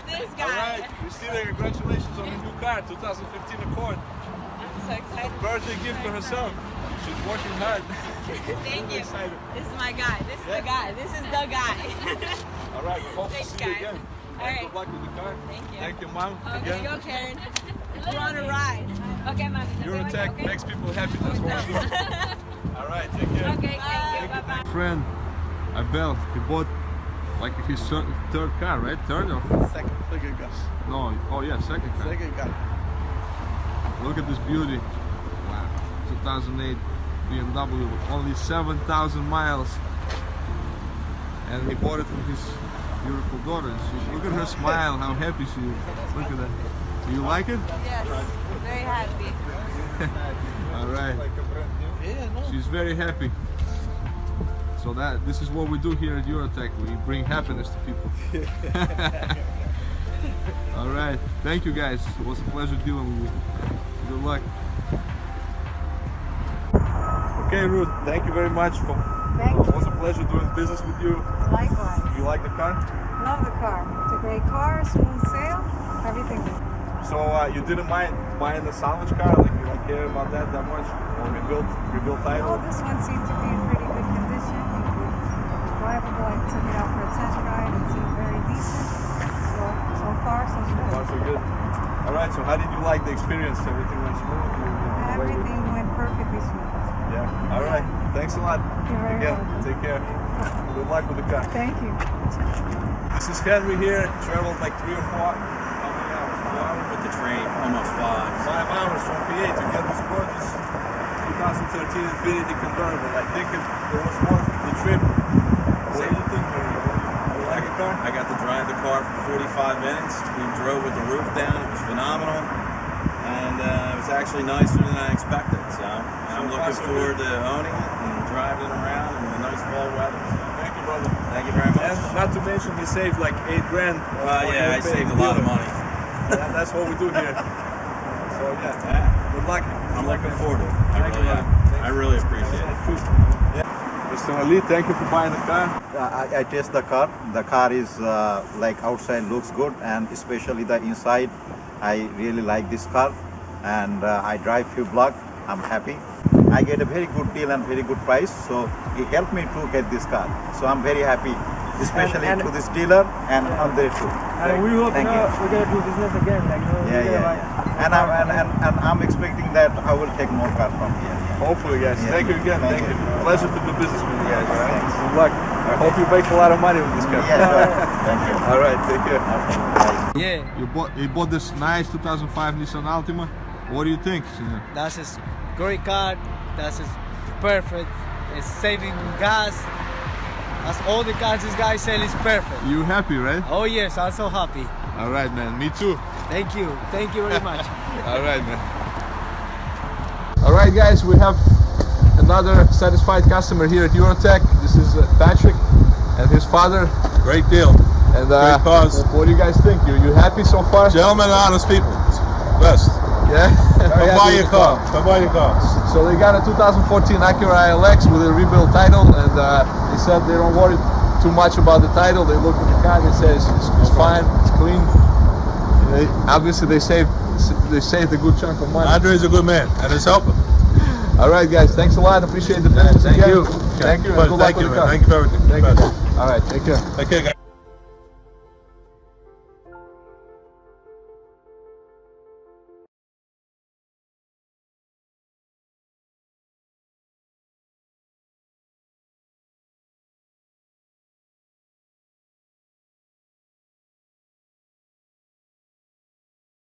This guy. Alright, Christina, congratulations on the new car, 2015 Accord. I'm so excited. Birthday gift for herself. She's working hard. Thank you. Excited. This is my guy. This is the guy. This is the guy. Alright, we hope Thanks, to see you guys. again. Alright. Good luck with the car. Thank you. Thank you, Mom. Okay, Again. go Karen. We're on a ride. Okay, Mom. Eurotech Okay. makes people happy, that's what we do. Alright, take care. Okay, thank you. Bye-bye. Friend, Abel, he bought like his third car, right? Third or Second car. no? Oh yeah, second car. Second car. Look at this beauty. Wow. 2008 BMW, only 7,000 miles. And he bought it for his beautiful daughter. Look at her smile, how happy she is. Look at that. Do you like it? Yes, very happy. Alright. Yeah, no. She's very happy. So this is what we do here at Eurotech. We bring happiness to people. Alright. Thank you guys. It was a pleasure dealing with you. Good luck. Okay, Ruth, thank you very much. Thank you. It was a pleasure doing business with you. Likewise. You like the car? Love the car. It's a great car, smooth sail, everything good. So you didn't mind buying the salvage car? Like you don't care about that much? Or rebuilt title? Oh, this one seemed to be in pretty good condition. Drivable. I took it out for a test ride. It seemed very decent. So far, so good. Far so good. Alright, so how did you like the experience? Everything went smooth? Everything went perfectly smooth. Yeah. Alright. Thanks a lot. You're very Again, welcome. take care. Good luck with the car. Thank you. This is Henry here. Traveled like 3 or 4 With the train, almost 5. 5 hours from PA to get this gorgeous 2013 Infiniti convertible. I think it was worth the trip. What do you think, Henry? You like a car? I got to drive the car for 45 minutes. We drove with the roof down. It was phenomenal. And it was actually nicer than I expected. So I'm looking forward to owning it and driving it around in the nice fall weather. So, Thank you, brother. thank you very much. And not to mention, you saved like 8 grand. Yeah, I saved a lot of money. Yeah, that's what we do here. So yeah, good luck. I'm looking forward to it. Thank you, brother. I really appreciate it. Yeah. Mr. Ali, thank you for buying the car. I test the car. The car is like outside looks good, and especially the inside. I really like this car, and I drive few blocks. I'm happy. I get a very good deal and very good price, so it helped me to get this car. So I'm very happy, especially to this dealer and on there too. And we hope Thank you. we're gonna do business again. Like, Yeah. And I'm expecting that I will take more car from here. Yeah. Hopefully, guys. Yeah. Thank you again. Thank Thank you. you. Pleasure to do business with you guys. All right. Thanks. Good luck. I hope you make a lot of money with this car. Yes, sir. Thank you. All right. Take care. Yeah, You bought this nice 2005 Nissan Altima. What do you think? that's his great car. That's his perfect. It's saving gas. That's all the cars this guy sell is perfect. You happy, right? Oh yes, I'm so happy. All right, man. Me too. Thank you very much. All right, man. All right, guys. We have another satisfied customer here at Eurotech. This is Patrick and his father. Great deal. And Great cause. what do you guys think? You happy so far? Gentlemen, honest people. Best. Yeah. Come buy your car. Come buy your cars. So they got a 2014 Acura ILX with a rebuilt title, and they said they don't worry too much about the title. They look at the car, they say it's fine, it's clean. Obviously they saved a good chunk of money. Andre's a good man, and it's helping. All right, guys, thanks a lot. Appreciate the business. Thank again. you. Thank you. But Good luck thank you, with the man. car. Thank you for everything. Thank you. Best. All right, take care. Take care, guys.